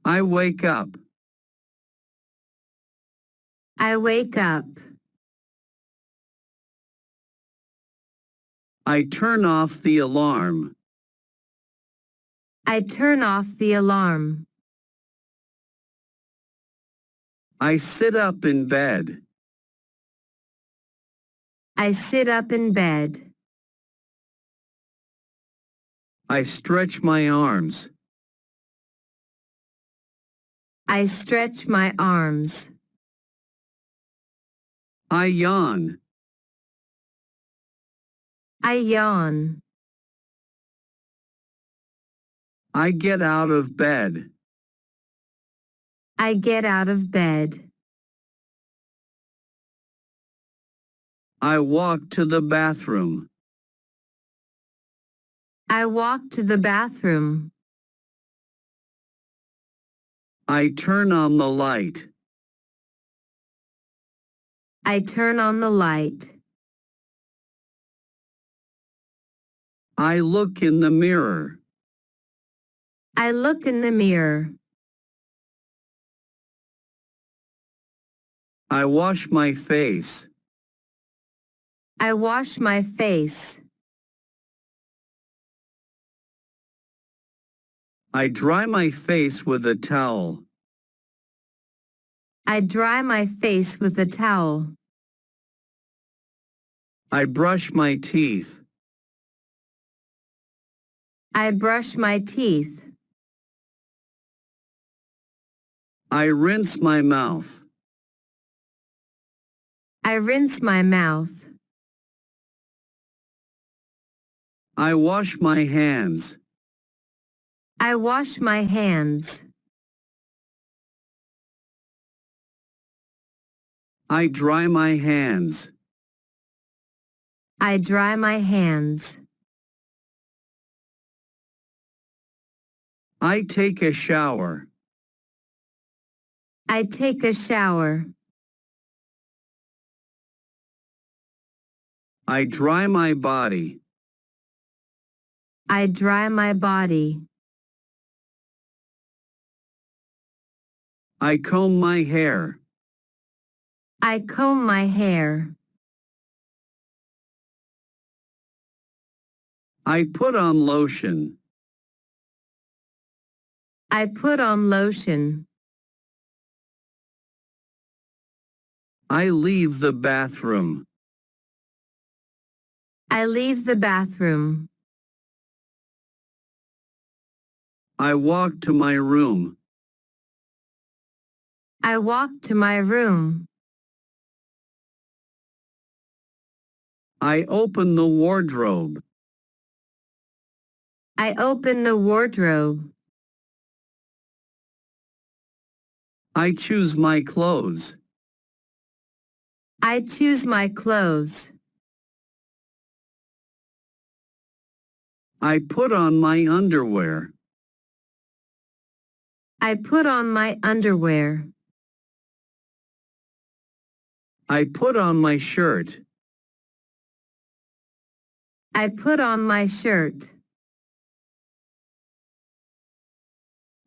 I wake up. I wake up. I turn off the alarm. I turn off the alarm. I sit up in bed. I sit up in bed. I stretch my arms. I stretch my arms. I yawn. I yawn. I get out of bed. I get out of bed. I walk to the bathroom. I walk to the bathroom. I turn on the light. I turn on the light. I look in the mirror. I look in the mirror. I wash my face. I wash my face. I dry my face with a towel. I dry my face with a towel. I brush my teeth. I brush my teeth. I rinse my mouth. I rinse my mouth. I wash my hands. I wash my hands. I dry my hands. I dry my hands. I take a shower. I take a shower. I dry my body. I dry my body. I comb my hair. I comb my hair. I put on lotion. I put on lotion. I leave the bathroom. I leave the bathroom. I walk to my room. I walk to my room. I open the wardrobe. I open the wardrobe. I choose my clothes. I choose my clothes. I put on my underwear. I put on my underwear. I put on my shirt. I put on my shirt.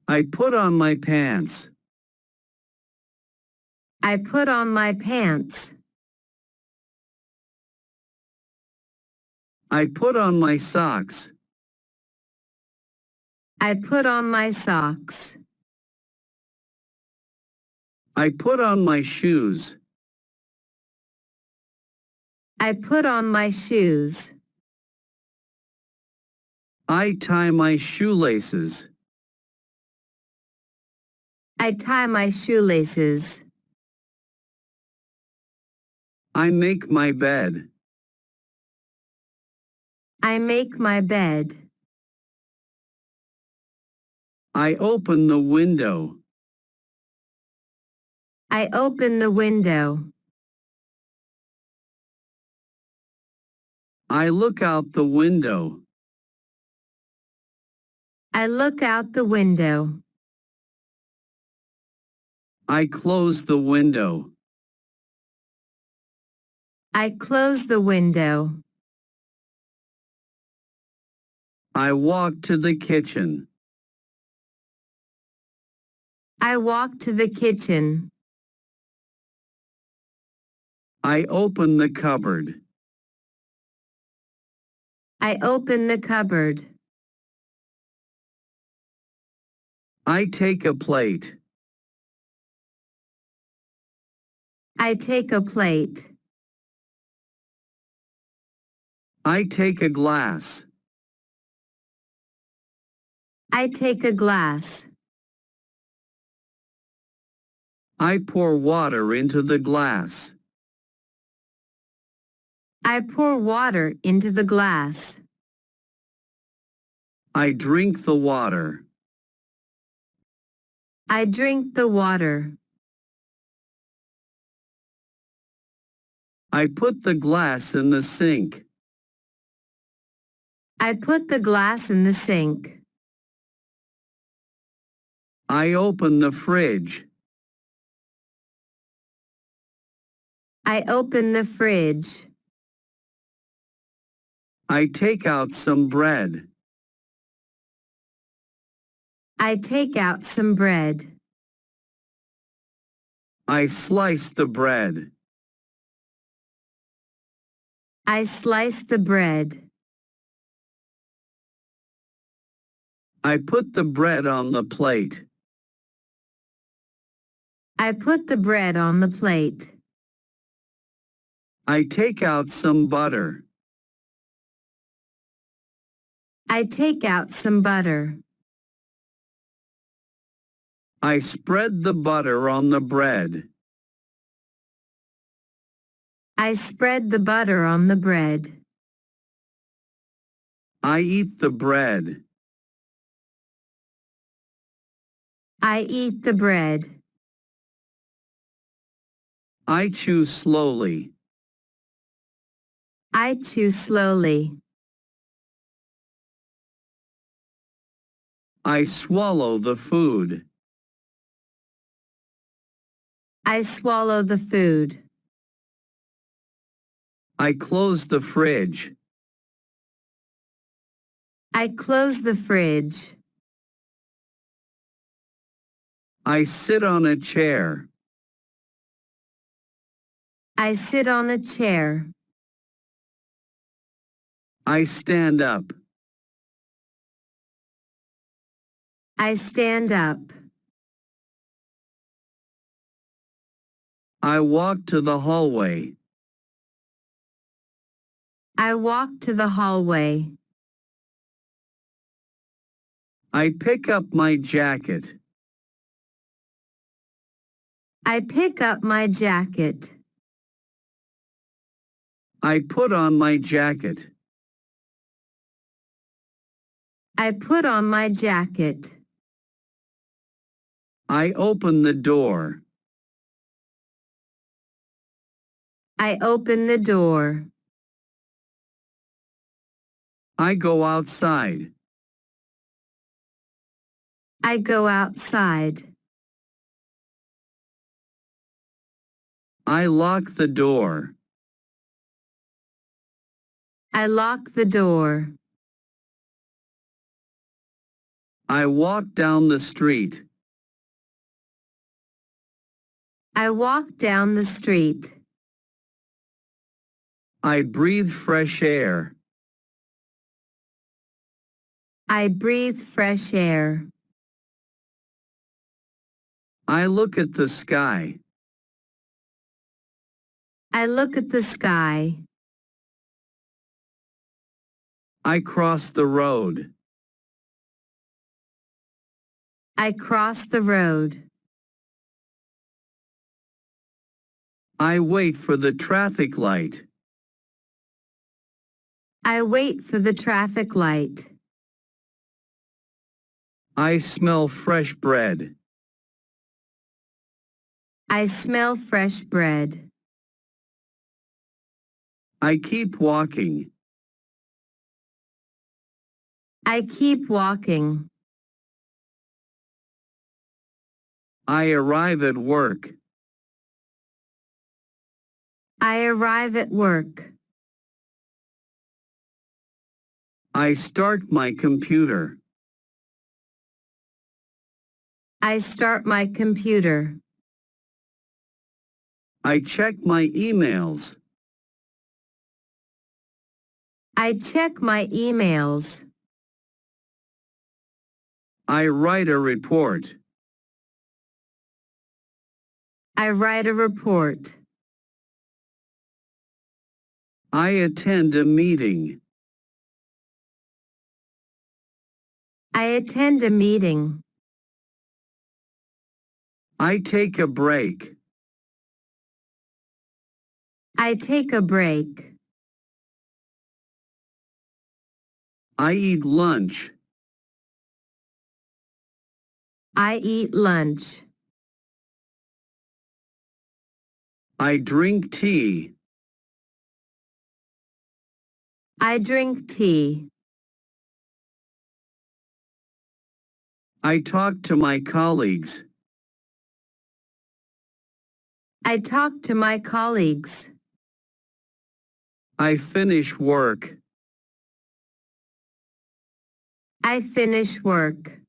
I put on my pants. I put on my pants. I put on my socks. I put on my socks. I put on my shoes. I put on my shoes. I tie my shoelaces. I tie my shoelaces. I make my bed. I make my bed. I open the window. I open the window. I look out the window. I look out the window. I close the window. I close the window. I walk to the kitchen. I walk to the kitchen. I open the cupboard. I open the cupboard. I take a plate. I take a plate. I take a glass. I take a glass. I pour water into the glass. I pour water into the glass. I drink the water. I drink the water. I put the glass in the sink. I put the glass in the sink. I open the fridge. I open the fridge. I take out some bread. I take out some bread. I slice the bread. I slice the bread. I put the bread on the plate. I put the bread on the plate. I take out some butter. I take out some butter. I spread the butter on the bread. I spread the butter on the bread. I eat the bread. I eat the bread. I chew slowly. I chew slowly. I swallow the food. I swallow the food. I close the fridge. I close the fridge. I sit on a chair. I sit on a chair. I stand up. I stand up. I walk to the hallway. I walk to the hallway. I pick up my jacket. I pick up my jacket. I put on my jacket. I put on my jacket. I open the door. I open the door. I go outside. I go outside. I lock the door. I lock the door. I walk down the street. I walk down the street. I breathe fresh air. I breathe fresh air. I look at the sky. I look at the sky. I cross the road. I cross the road. I wait for the traffic light. I wait for the traffic light. I smell fresh bread. I smell fresh bread. I keep walking. I keep walking. I arrive at work. I arrive at work. I start my computer. I start my computer. I check my emails. I check my emails. I write a report. I write a report. I attend a meeting. I attend a meeting. I take a break. I take a break. I eat lunch. I eat lunch. I drink tea. I drink tea. I talk to my colleagues. I talk to my colleagues. I finish work. I finish work.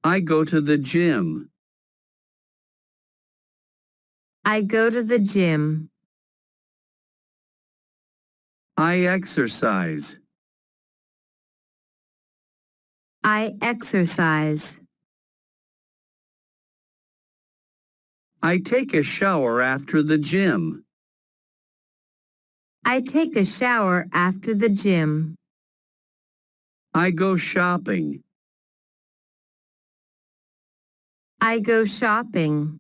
I go to the gym. I go to the gym. I exercise. I exercise. I take a shower after the gym. I take a shower after the gym. I go shopping. I go shopping.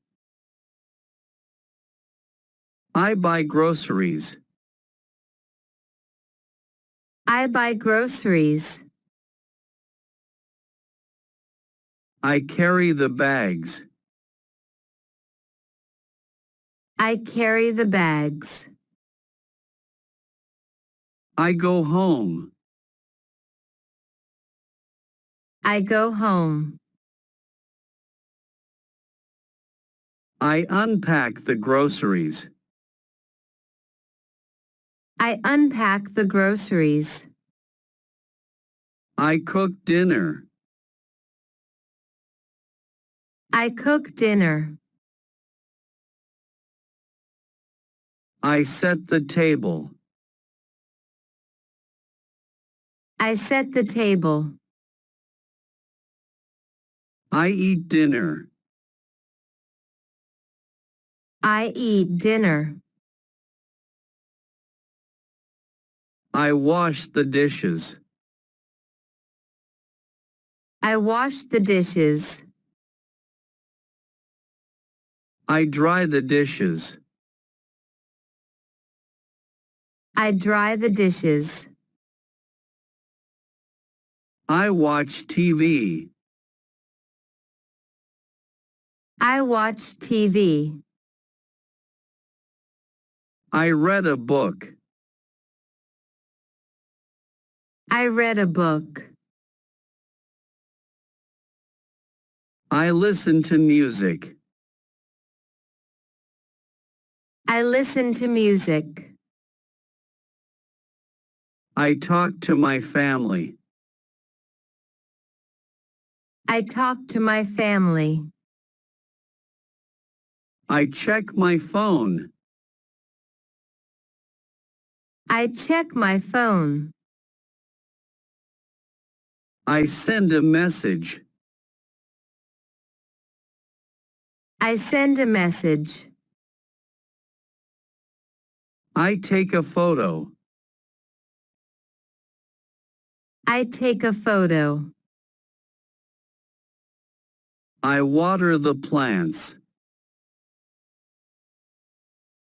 I buy groceries. I buy groceries. I carry the bags. I carry the bags. I go home. I go home. I unpack the groceries. I unpack the groceries. I cook dinner. I cook dinner. I set the table. I set the table. I eat dinner. I eat dinner. I wash the dishes. I wash the dishes. I dry the dishes. I dry the dishes. I watch TV. I watch TV. I read a book. I read a book. I listen to music. I listen to music. I talk to my family. I talk to my family. I check my phone. I check my phone. I send a message. I send a message. I take a photo. I take a photo. I water the plants.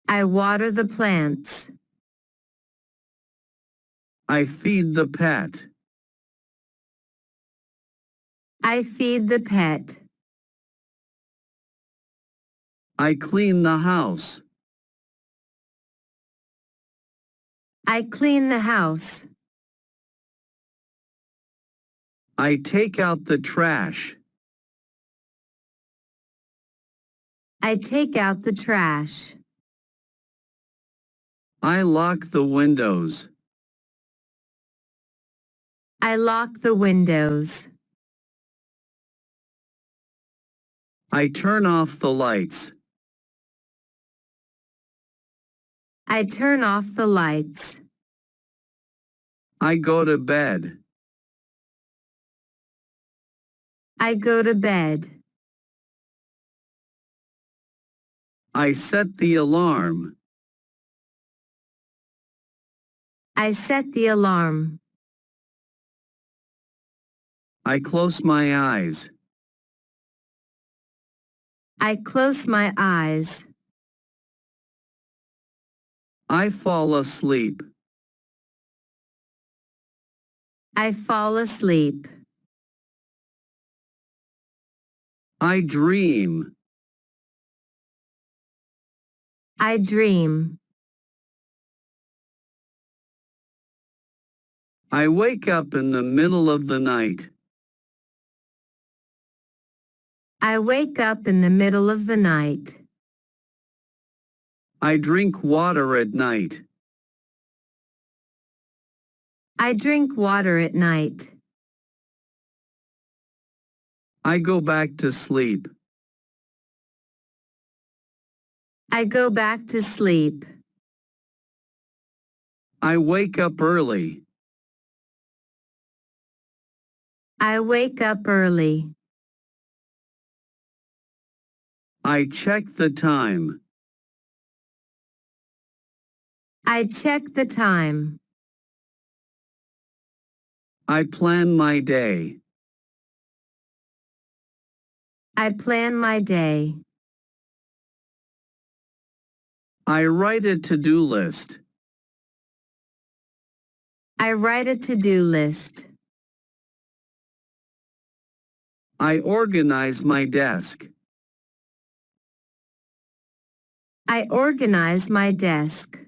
I water the plants. I feed the pet. I feed the pet. I clean the house. I clean the house. I take out the trash. I take out the trash. I lock the windows. I lock the windows. I turn off the lights. I turn off the lights. I go to bed. I go to bed. I set the alarm. I set the alarm. I close my eyes. I close my eyes. I fall asleep. I fall asleep. I dream. I dream. I wake up in the middle of the night. I wake up in the middle of the night. I drink water at night. I drink water at night. I go back to sleep. I go back to sleep. I wake up early. I wake up early. I check the time. I check the time. I plan my day. I plan my day. I write a to-do list. I write a to-do list. I organize my desk. I organize my desk.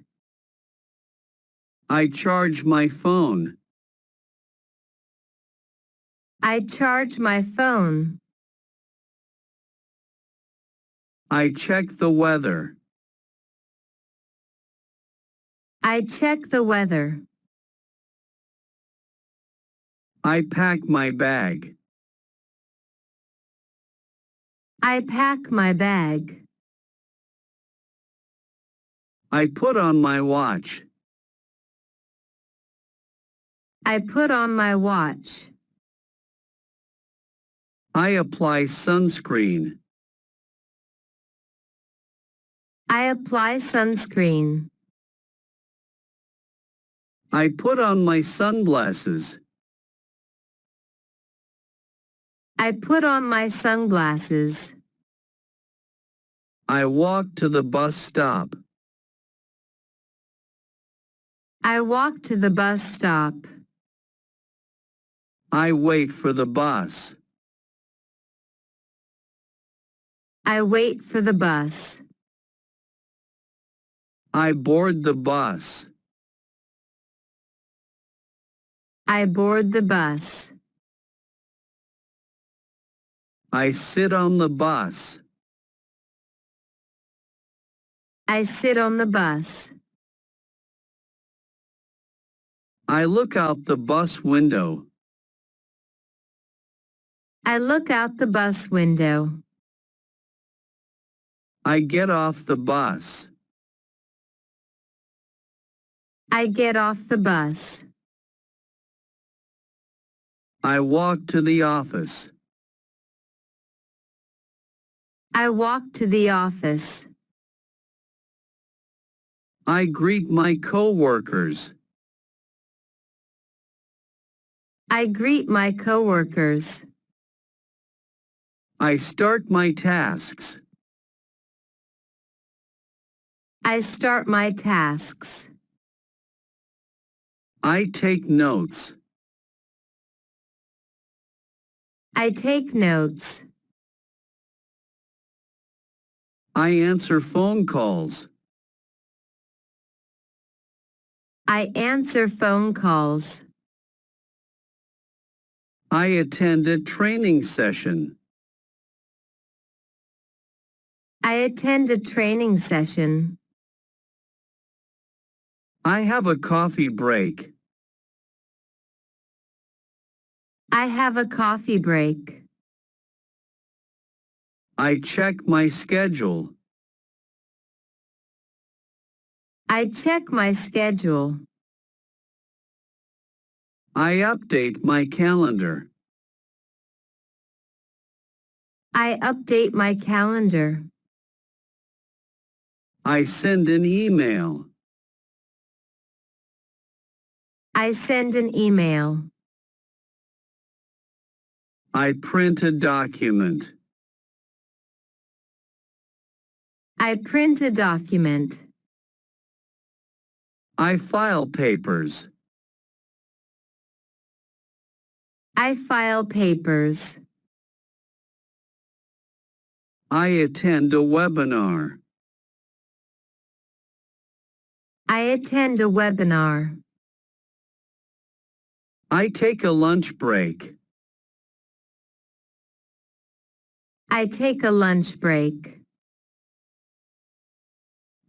I charge my phone. I charge my phone. I check the weather. I check the weather. I pack my bag. I pack my bag. I put on my watch. I put on my watch. I apply sunscreen. I apply sunscreen. I put on my sunglasses. I put on my sunglasses. I walk to the bus stop. I walk to the bus stop. I wait for the bus. I wait for the bus. I board the bus. I board the bus. I sit on the bus. I sit on the bus. I look out the bus window. I look out the bus window. I get off the bus. I get off the bus. I walk to the office. I walk to the office. I greet my coworkers. I greet my coworkers. I start my tasks. I start my tasks. I take notes. I take notes. I answer phone calls. I answer phone calls. I attend a training session. I attend a training session. I have a coffee break. I have a coffee break. I check my schedule. I check my schedule. I update my calendar. I update my calendar. I send an email. I send an email. I print a document. I print a document. I file papers. I file papers. I attend a webinar. I attend a webinar. I take a lunch break. I take a lunch break.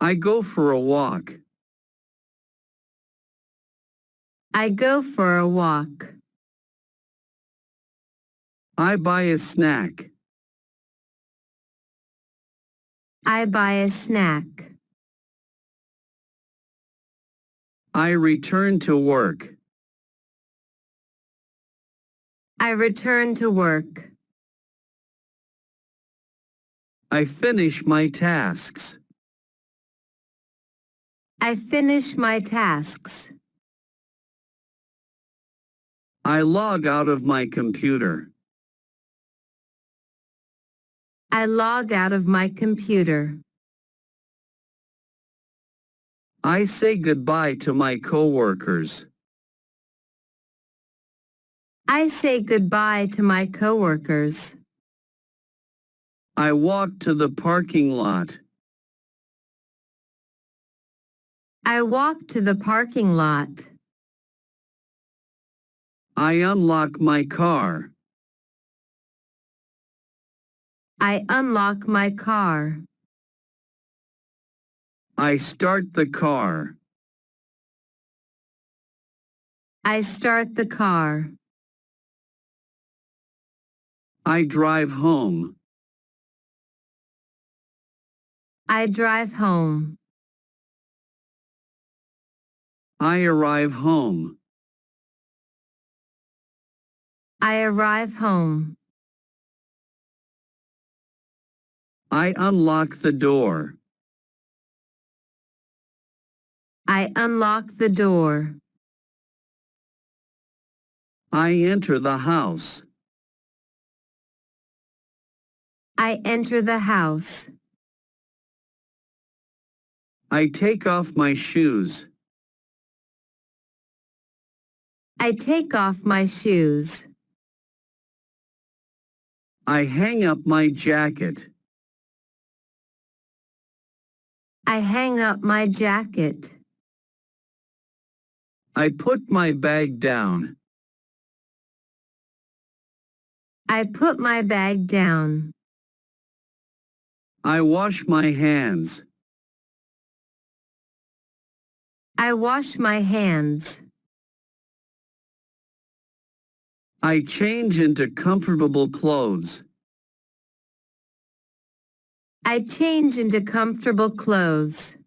I go for a walk. I go for a walk. I buy a snack. I buy a snack. I return to work. I return to work. I finish my tasks. I finish my tasks. I log out of my computer. I log out of my computer. I say goodbye to my coworkers. I say goodbye to my coworkers. I walk to the parking lot. I walk to the parking lot. I unlock my car. I unlock my car. I start the car. I start the car. I drive home. I drive home. I arrive home. I arrive home. I unlock the door. I unlock the door. I enter the house. I enter the house. I take off my shoes. I take off my shoes. I hang up my jacket. I hang up my jacket. I put my bag down. I put my bag down. I wash my hands. I wash my hands. I change into comfortable clothes. I change into comfortable clothes.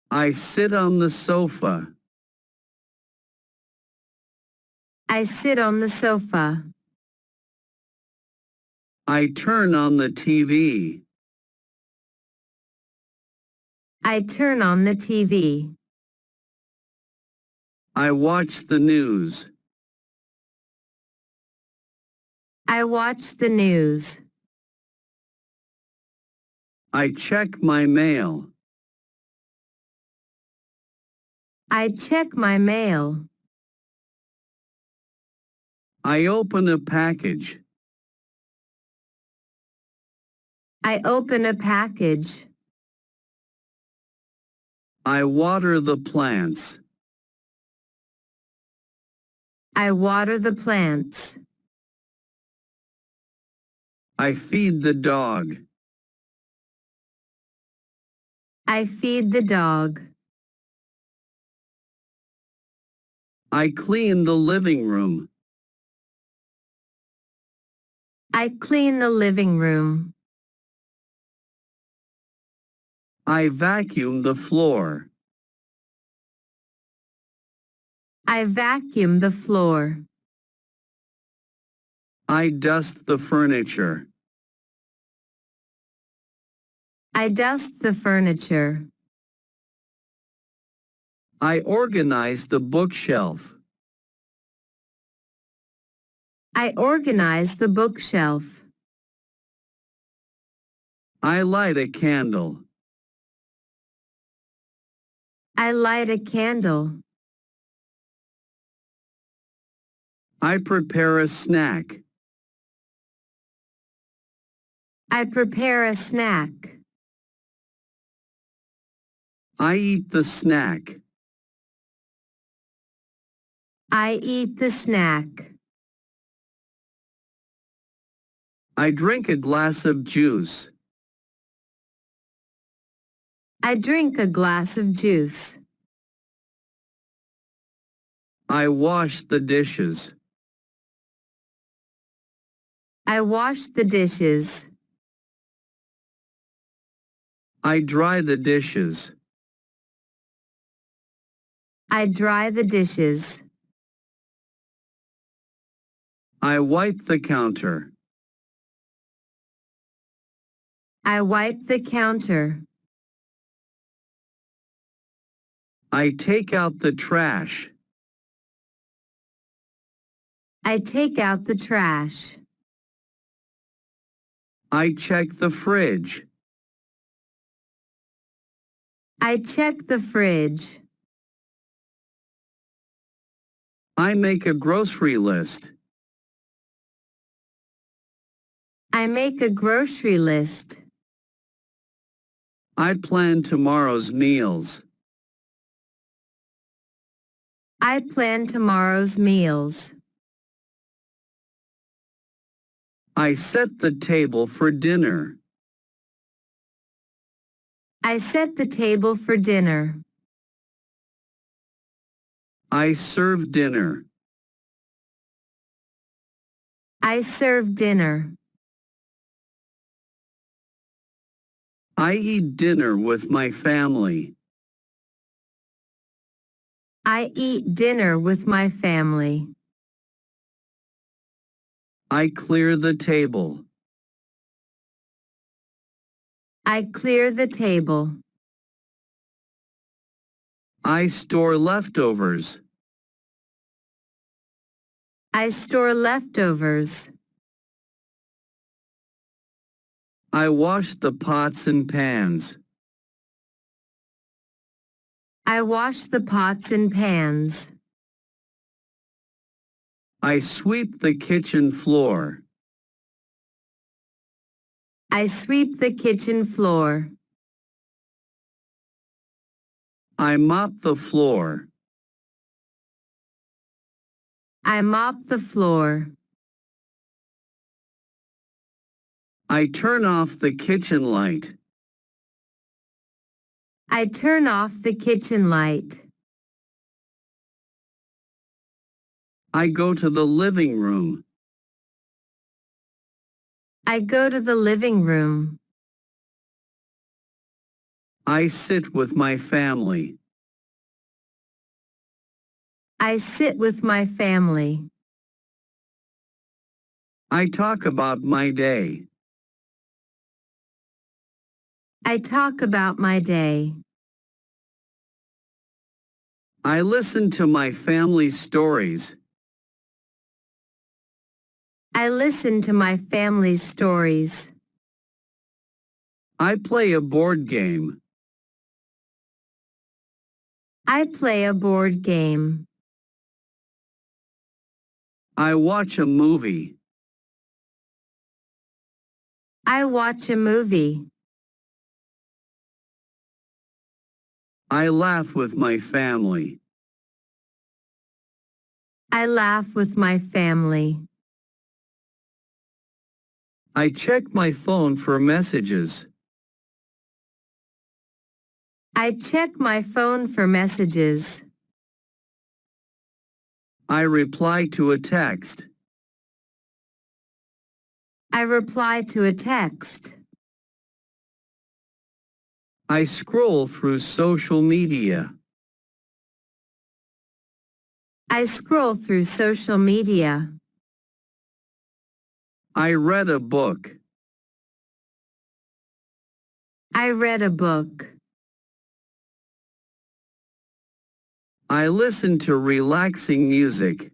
I sit on the sofa. I sit on the sofa. I turn on the TV. I turn on the TV. I watch the news. I watch the news. I check my mail. I check my mail. I open a package. I open a package. I water the plants. I water the plants. I feed the dog. I feed the dog. I clean the living room. I clean the living room. I vacuum the floor. I vacuum the floor. I dust the furniture. I dust the furniture. I organize the bookshelf. I organize the bookshelf. I light a candle. I light a candle. I prepare a snack. I prepare a snack. I eat the snack. I eat the snack. I drink a glass of juice. I drink a glass of juice. I wash the dishes. I wash the dishes. I dry the dishes. I dry the dishes. I wipe the counter. I wipe the counter. I take out the trash. I take out the trash. I check the fridge. I check the fridge. I make a grocery list. I make a grocery list. I plan tomorrow's meals. I plan tomorrow's meals. I set the table for dinner. I set the table for dinner. I serve dinner. I serve dinner. I eat dinner with my family. I eat dinner with my family. I clear the table. I clear the table. I store leftovers. I store leftovers. I wash the pots and pans. I wash the pots and pans. I sweep the kitchen floor. I sweep the kitchen floor. I mop the floor. I mop the floor. I turn off the kitchen light. I turn off the kitchen light. I go to the living room. I go to the living room. I sit with my family. I sit with my family. I talk about my day. I talk about my day. I listen to my family's stories. I listen to my family's stories. I play a board game. I play a board game. I watch a movie. I watch a movie. I laugh with my family. I laugh with my family. I check my phone for messages. I check my phone for messages. I reply to a text. I reply to a text. I scroll through social media. I scroll through social media. I read a book. I read a book. I listen to relaxing music.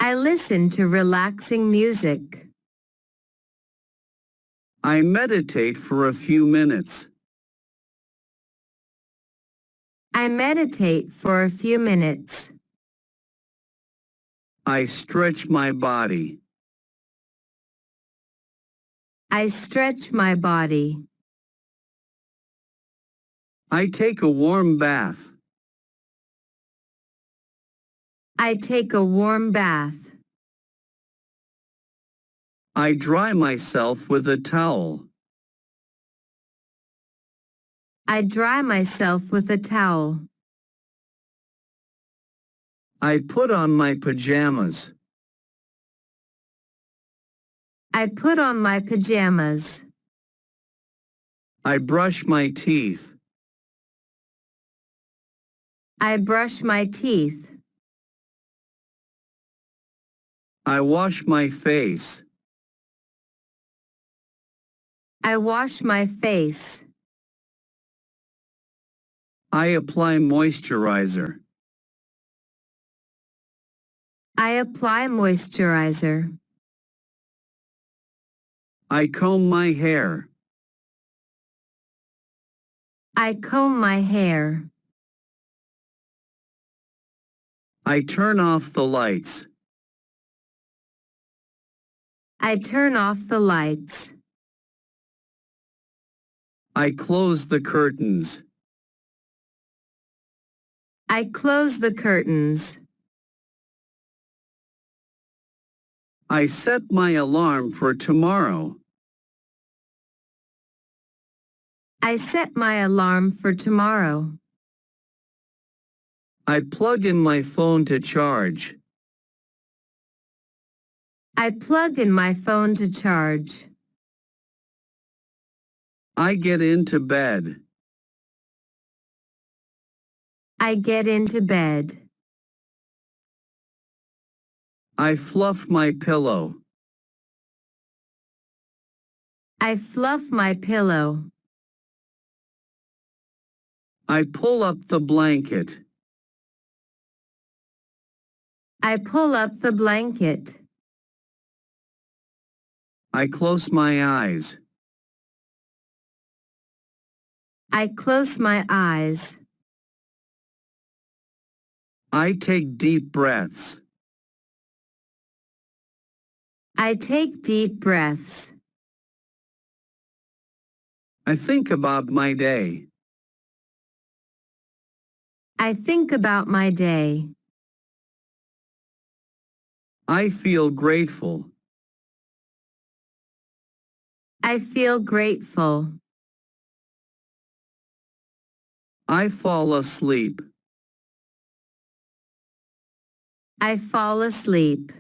I listen to relaxing music. I meditate for a few minutes. I meditate for a few minutes. I stretch my body. I stretch my body. I take a warm bath. I take a warm bath. I dry myself with a towel. I dry myself with a towel. I put on my pajamas. I put on my pajamas. I brush my teeth. I brush my teeth. I wash my face. I wash my face. I apply moisturizer. I apply moisturizer. I comb my hair. I comb my hair. I turn off the lights. I turn off the lights. I close the curtains. I close the curtains. I set my alarm for tomorrow. I set my alarm for tomorrow. I plug in my phone to charge. I plug in my phone to charge. I get into bed. I get into bed. I fluff my pillow. I fluff my pillow. I pull up the blanket. I pull up the blanket. I close my eyes. I close my eyes. I take deep breaths. I take deep breaths. I think about my day. I think about my day. I feel grateful. I feel grateful. I fall asleep. I fall asleep.